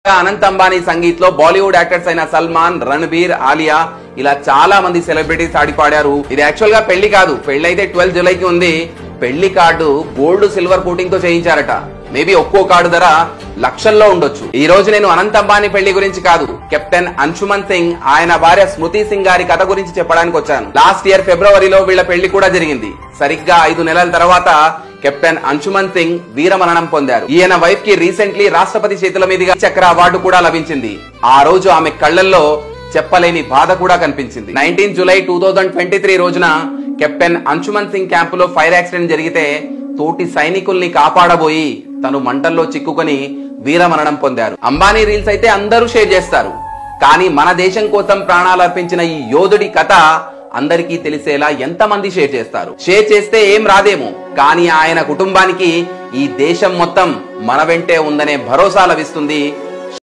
అనంత్ అంబానీ సంగీత్ లో బాలీవుడ్ యాక్టర్స్ అయిన సల్మాన్, రణబీర్, ఆలియా ఇలా చాలా మంది సెలబ్రిటీస్ ఆడిపాడారు. ఇది యాక్చువల్ గా పెళ్లి కాదు, పెళ్లైతే 12 జూలైకి ఉంది. పెళ్లి కార్డు గోల్డ్ సిల్వర్ కోటింగ్ తో చేయించారట. మేబీ ఒక్కో కార్డు ధర లక్షల్లో ఉండొచ్చు. ఈ రోజు నేను అనంత్ అంబానీ పెళ్లి గురించి కాదు, కెప్టెన్ అంశుమన్ సింగ్, ఆయన భార్య స్మృతి సింగ్ గారి కథ గురించి చెప్పడానికి వచ్చాను. లాస్ట్ ఇయర్ ఫిబ్రవరిలో వీళ్ల పెళ్లి కూడా జరిగింది. సరిగ్గా 5 నెలల తర్వాత కెప్టెన్ అంశుమన్ సింగ్ వీరమరణం పొందారు. ఈయన వైఫ్ కి రీసెంట్లీ రాష్ట్రపతి చేతుల మీదుగా చక్ర అవార్డు కూడా లభించింది. ఆ రోజు ఆమె కళ్లల్లో చెప్పలేని బాధ కూడా కనిపించింది. 19 జూలై 2023 రోజున కెప్టెన్ అంశుమన్ సింగ్ క్యాంపులో ఫైర్ యాక్సిడెంట్ జరిగితే తోటి సైనికుల్ని కాపాడబోయి తను మంటల్లో చిక్కుకొని వీరమరణం పొందారు. అంబానీ రీల్స్ అయితే అందరూ షేర్ చేస్తారు, కానీ మన దేశం కోసం ప్రాణాలు అర్పించిన ఈ యోధుడి కథ అందరికీ తెలిసేలా ఎంతమంది షేర్ చేస్తారు? షేర్ చేస్తే ఏం రాదేమో, కానీ ఆయన కుటుంబానికి ఈ దేశం మొత్తం మన వెంటే ఉందనే భరోసా లభిస్తుంది